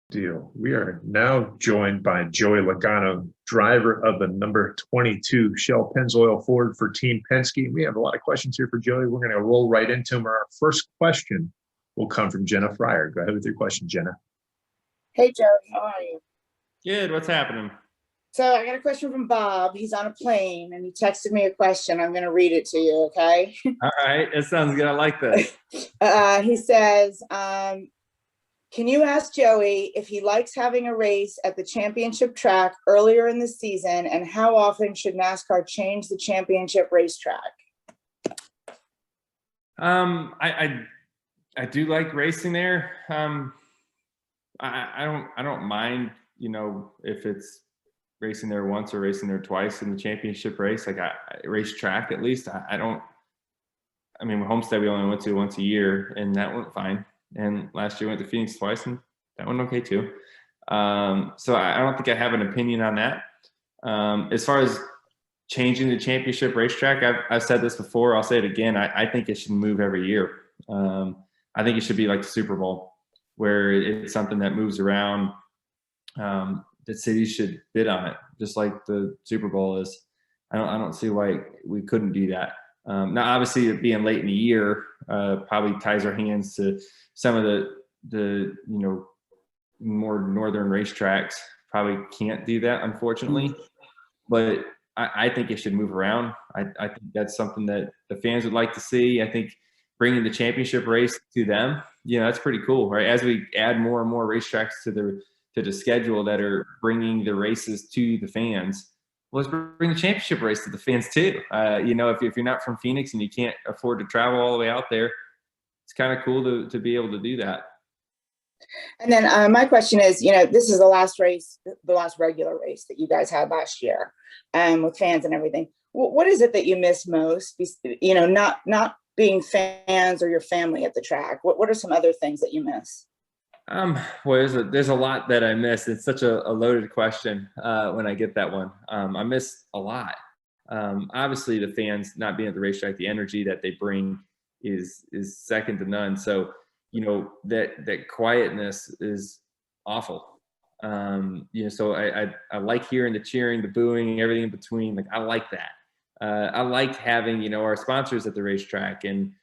Deal. We are now joined by Joey Logano, driver of the number 22 Shell Pennzoil Ford for Team Penske. We have a lot of questions here for Joey. We're going to roll right into them. Our first question will come from Jenna Fryer. Go ahead with your question, Jenna. Hey, Joey, how are you? Good. What's happening? So I got a question from Bob. He's on a plane and he texted me a question. I'm going to read it to you, okay? All right. That sounds good. I like that. He says, can you ask Joey if he likes having a race at the championship track earlier in the season, and how often should NASCAR change the championship racetrack? I do like racing there. I don't mind, if it's racing there once or racing there twice in the championship race. Like racetrack, at least. With Homestead we only went to once a year, and that went fine. And last year went to Phoenix twice, and that went okay too. So I don't think I have an opinion on that. As far as changing the championship racetrack, I've said this before. I'll say it again. I think it should move every year. I think it should be like the Super Bowl, where it's something that moves around. The cities should bid on it, just like the Super Bowl is. I don't see why we couldn't do that. Now, obviously, it being late in the year probably ties our hands to some of the more northern racetracks. Probably can't do that, unfortunately. But I think it should move around. I think that's something that the fans would like to see. I think bringing the championship race to them, that's pretty cool, right? As we add more and more racetracks to the schedule that are bringing the races to the fans, let's bring the championship race to the fans too. If you're not from Phoenix and you can't afford to travel all the way out there, it's kind of cool to be able to do that. And then my question is, this is the last regular race that you guys had last year, with fans and everything. What is it that you miss most? Not being fans or your family at the track. What are some other things that you miss? Well, there's a lot that I miss. It's such a loaded question when I get that one. I miss a lot. Obviously, the fans not being at the racetrack, the energy that they bring is second to none. So, that quietness is awful. So I like hearing the cheering, the booing, everything in between. Like, I like that. I like having, our sponsors at the racetrack and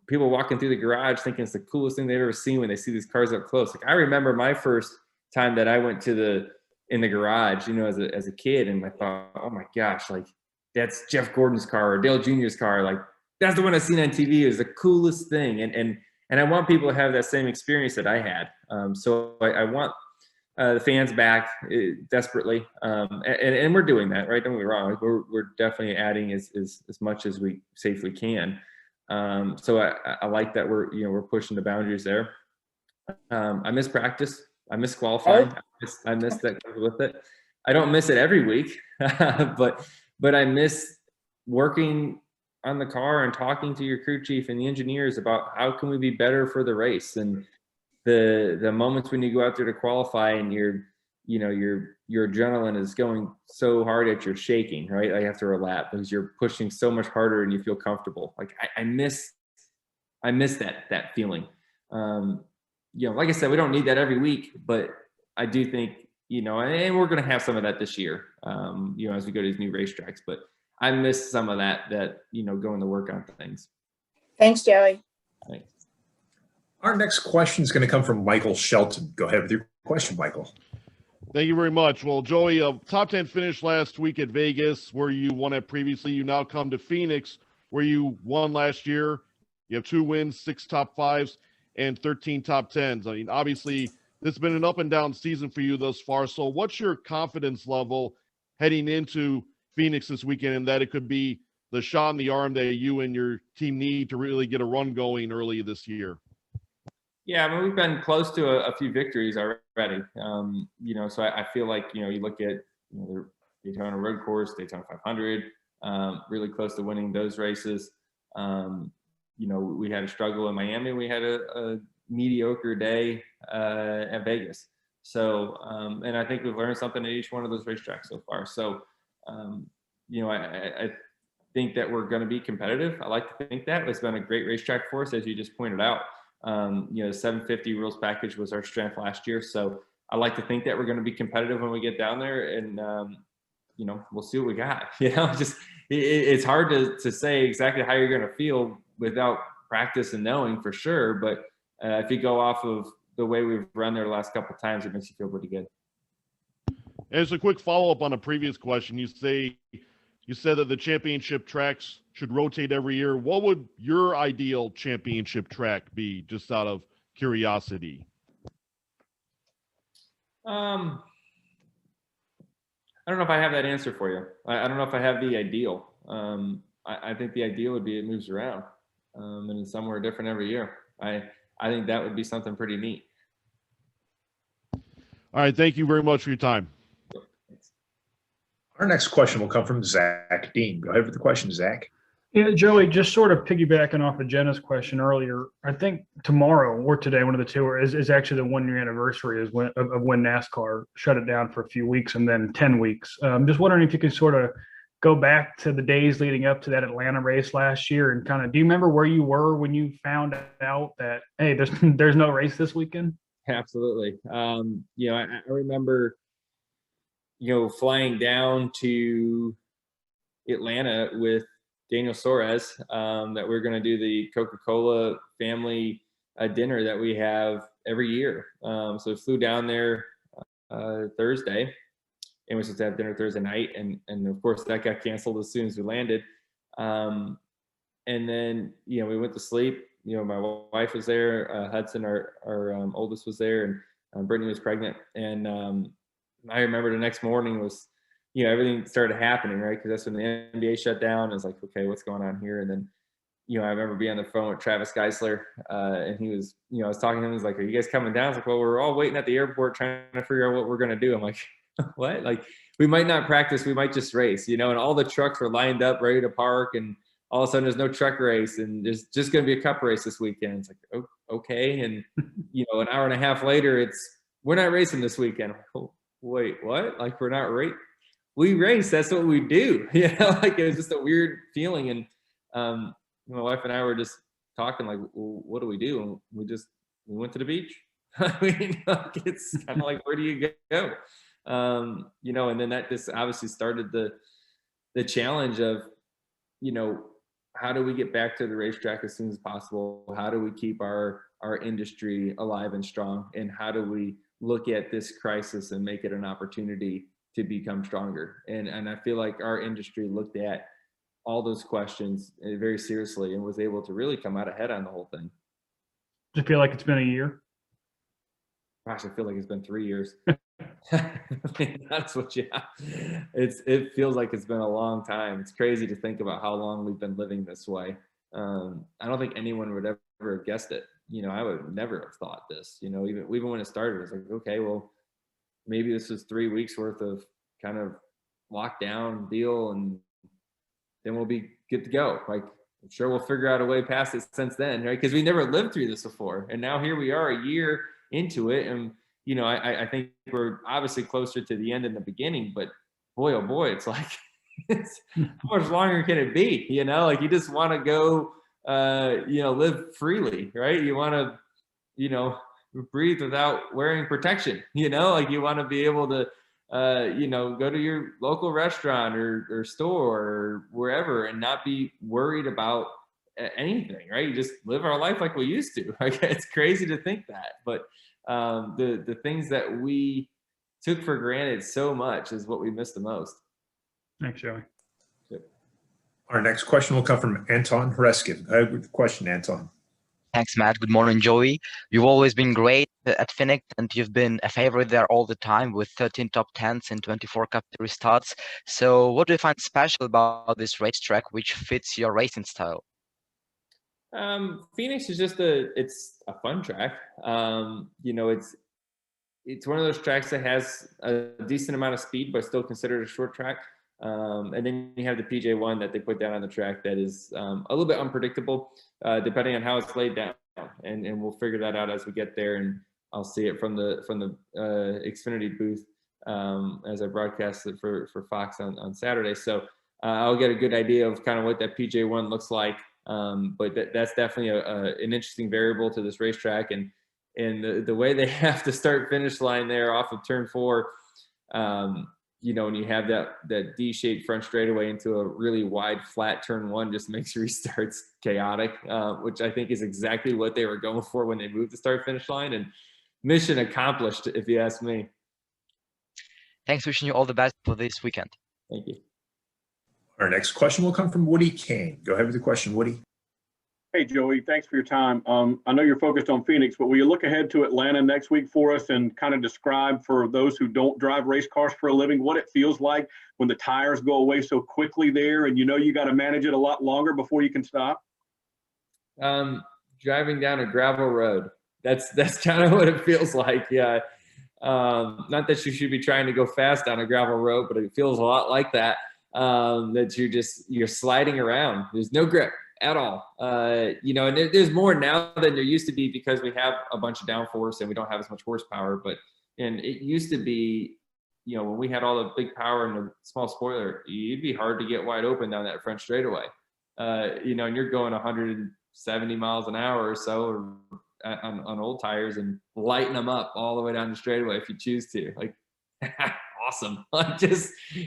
people walking through the garage thinking it's the coolest thing they've ever seen when they see these cars up close. Like, I remember my first time that I went in the garage, as a kid, and I thought, oh my gosh, like, that's Jeff Gordon's car or Dale Jr.'s car. Like, that's the one I've seen on TV. It was the coolest thing. And I want people to have that same experience that I had. So I want the fans back desperately. And we're doing that, right? Don't get me wrong. We're definitely adding as much as we safely can. So I like that we're pushing the boundaries there. I miss practice. I miss qualifying. I miss that comes with it. I don't miss it every week, but I miss working on the car and talking to your crew chief and the engineers about how can we be better for the race, and the moments when you go out there to qualify and your adrenaline is going so hard that you're shaking, right? Like after a lap, because you're pushing so much harder and you feel comfortable. Like I miss that feeling. Like I said, we don't need that every week, but I do think, and we're going to have some of that this year, as we go to these new racetracks, but I miss some of that, going to work on things. Thanks, Joey. Thanks. Our next question is going to come from Michael Shelton. Go ahead with your question, Michael. Thank you very much. Well, Joey, top 10 finish last week at Vegas, where you won at previously. You now come to Phoenix, where you won last year. You have 2 wins, 6 top 5s, and 13 top 10s. I mean, obviously, this has been an up and down season for you thus far. So what's your confidence level heading into Phoenix this weekend, and that it could be the shot in the arm that you and your team need to really get a run going early this year? Yeah, we've been close to a few victories already. So I feel like, you look at the Daytona Road Course, Daytona 500, really close to winning those races. We had a struggle in Miami. We had a mediocre day at Vegas. So, and I think we've learned something at each one of those racetracks so far. So, I think that we're going to be competitive. I like to think that it's been a great racetrack for us, as you just pointed out. The 750 rules package was our strength last year. So I like to think that we're going to be competitive when we get down there, and we'll see what we got. It's hard to say exactly how you're going to feel without practice and knowing for sure. But if you go off of the way we've run there the last couple of times, it makes you feel pretty good. As a quick follow-up on a previous question, you said that the championship tracks should rotate every year. What would your ideal championship track be, just out of curiosity? I don't know if I have that answer for you. I don't know if I have the ideal. I think the ideal would be it moves around, and it's somewhere different every year. I think that would be something pretty neat. All right. Thank you very much for your time. Our next question will come from Zach Dean. Go ahead with the question, Zach. Yeah, Joey, just sort of piggybacking off of Jenna's question earlier, I think tomorrow or today, one of the two, is actually the 1 year anniversary of when NASCAR shut it down for a few weeks and then 10 weeks. Just wondering if you could sort of go back to the days leading up to that Atlanta race last year and kind of, do you remember where you were when you found out that, hey, there's no race this weekend? Absolutely. I remember, flying down to Atlanta with Daniel Suarez, that we're going to do the Coca-Cola family dinner that we have every year. So we flew down there Thursday, and we were supposed to have dinner Thursday night, and of course that got canceled as soon as we landed. And then we went to sleep. My wife was there, Hudson, our oldest, was there, and Brittany was pregnant. And I remember the next morning was, everything started happening, right? Because that's when the NBA shut down. It's like, okay, what's going on here? And then, I remember being on the phone with Travis Geisler, and he was, I was talking to him. He's like, "Are you guys coming down?" I was like, "Well, we're all waiting at the airport trying to figure out what we're going to do." I'm like, "What? Like, we might not practice. We might just race, And all the trucks were lined up, ready to park, and all of a sudden there's no truck race, and there's just going to be a cup race this weekend. It's like, oh, okay. And, an hour and a half later, we're not racing this weekend. Oh, wait, what? Like, we're not racing? We race. That's what we do. Like, it was just a weird feeling. And my wife and I were just talking, like, well, what do we do? And we went to the beach. I mean, it's kind of like, where do you go? And then that just obviously started the challenge of, how do we get back to the racetrack as soon as possible? How do we keep our industry alive and strong? And how do we look at this crisis and make it an opportunity to become stronger? And I feel like our industry looked at all those questions very seriously and was able to really come out ahead on the whole thing. Do you feel like it's been a year? Gosh, I feel like it's been 3 years. I mean, that's what it feels like it's been a long time. It's crazy to think about how long we've been living this way. I don't think anyone would ever have guessed it. I would never have thought this, even when it started, it's like, okay, well, maybe this was 3 weeks worth of kind of lockdown deal, and then we'll be good to go. Like, I'm sure we'll figure out a way past it since then, right? Because we never lived through this before. And now here we are a year into it. And, I think we're obviously closer to the end than the beginning, but boy, oh boy, it's like, how much longer can it be? Like, you just want to go, live freely, right? You want to, breathe without wearing protection, like you want to be able to, go to your local restaurant or store or wherever and not be worried about anything, right? You just live our life like we used to. Like, it's crazy to think that, but the things that we took for granted so much is what we miss the most. Thanks, Joey. Yep. Our next question will come from Anton Hreskin. Go ahead with the question, Anton. Thanks, Matt. Good morning, Joey. You've always been great at Phoenix, and you've been a favorite there all the time with 13 top 10s and 24 Cup Series starts. So what do you find special about this racetrack which fits your racing style? Phoenix is it's a fun track. It's one of those tracks that has a decent amount of speed, but still considered a short track. And then you have the PJ1 that they put down on the track that is a little bit unpredictable, depending on how it's laid down. And we'll figure that out as we get there. And I'll see it from the Xfinity booth as I broadcast it for Fox on Saturday. So I'll get a good idea of kind of what that PJ1 looks like But that's definitely an interesting variable to this racetrack. And the way they have to start finish line there off of turn 4, when you have that D-shaped front straightaway into a really wide flat turn 1, just makes restarts chaotic, which I think is exactly what they were going for when they moved the start finish line, and mission accomplished, if you ask me. Thanks. Wishing you all the best for this weekend. Thank you. Our next question will come from Woody Kane. Go ahead with the question, Woody. Hey, Joey, thanks for your time. I know you're focused on Phoenix, but will you look ahead to Atlanta next week for us and kind of describe for those who don't drive race cars for a living what it feels like when the tires go away so quickly there and you got to manage it a lot longer before you can stop? Driving down a gravel road. That's kind of what it feels like. Yeah. Not that you should be trying to go fast down a gravel road, but it feels a lot like that. That you're sliding around. There's no grip at all. And there's more now than there used to be because we have a bunch of downforce and we don't have as much horsepower. And it used to be, when we had all the big power and the small spoiler, it'd be hard to get wide open down that front straightaway. And you're going 170 miles an hour or so, or on old tires, and lighten them up all the way down the straightaway if you choose to. Like, awesome.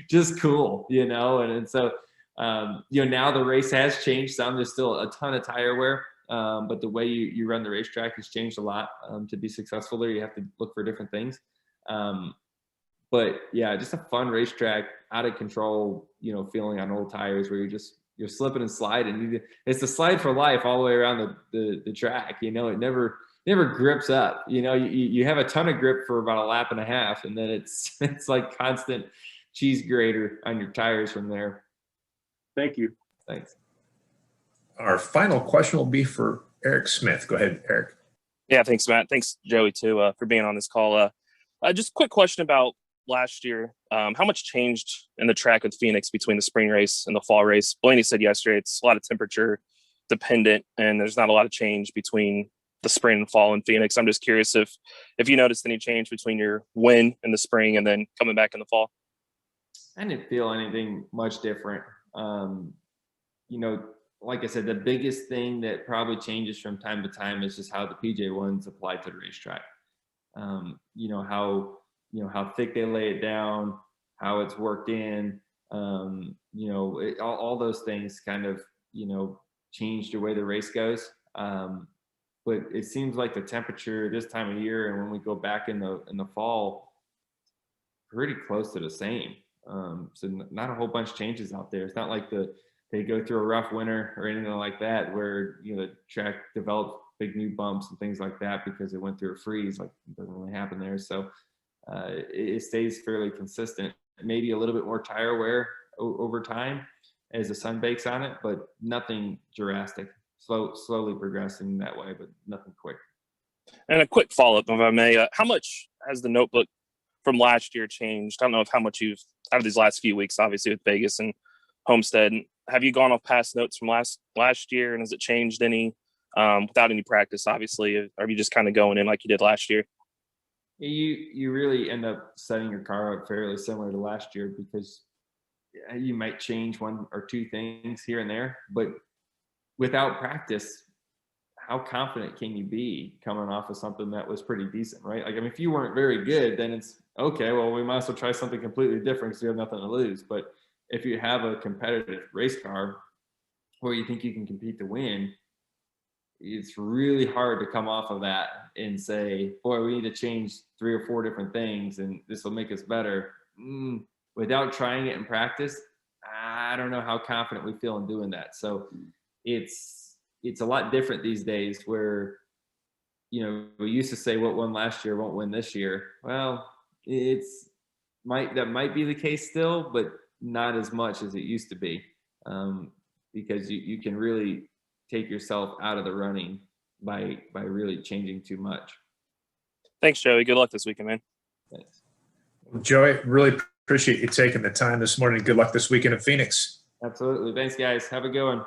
just cool, and so now the race has changed some. There's still a ton of tire wear, but the way you run the racetrack has changed a lot. To be successful there, you have to look for different things. But yeah, just a fun racetrack, out of control, feeling on old tires where you're slipping and sliding. It's the slide for life all the way around the track. It never grips up. You have a ton of grip for about a lap and a half, and then it's like constant cheese grater on your tires from there. Thank you. Thanks. Our final question will be for Eric Smith. Go ahead, Eric. Yeah, thanks, Matt. Thanks, Joey, too, for being on this call. Just a quick question about last year. How much changed in the track with Phoenix between the spring race and the fall race? Blaney said yesterday it's a lot of temperature dependent, and there's not a lot of change between the spring and fall in Phoenix. I'm just curious if you noticed any change between your win in the spring and then coming back in the fall. I didn't feel anything much different. Like I said, the biggest thing that probably changes from time to time is just how the PJ1s apply to the racetrack. How thick they lay it down, how it's worked in, all those things kind of, change the way the race goes. But it seems like the temperature this time of year, and when we go back in the fall, pretty close to the same. So not a whole bunch changes out there. It's not like they go through a rough winter or anything like that, where the track developed big new bumps and things like that because it went through a freeze. Like, it doesn't really happen there. So it stays fairly consistent. Maybe a little bit more tire wear over time as the sun bakes on it, but nothing drastic. Slowly progressing that way, but nothing quick. And a quick follow-up, if I may. How much has the notebook from last year changed? I don't know how much you've, out of these last few weeks, obviously with Vegas and Homestead, have you gone off past notes from last year, and has it changed any without any practice, obviously? Or are you just kind of going in like you did last year? You really end up setting your car up fairly similar to last year, because you might change one or two things here and there, but without practice, how confident can you be coming off of something that was pretty decent, right? Like, if you weren't very good, then it's okay, well, we might as well try something completely different because we have nothing to lose. But if you have a competitive race car where you think you can compete to win, it's really hard to come off of that and say, boy, we need to change 3 or 4 different things and this will make us better. Without trying it in practice, I don't know how confident we feel in doing that. So it's a lot different these days, where, we used to say what won last year won't win this year. Well, that might be the case still, but not as much as it used to be, because you can really take yourself out of the running by really changing too much. Thanks, Joey. Good luck this weekend, man. Thanks. Well, Joey, really appreciate you taking the time this morning. Good luck this weekend in Phoenix. Absolutely. Thanks, guys. Have a good one.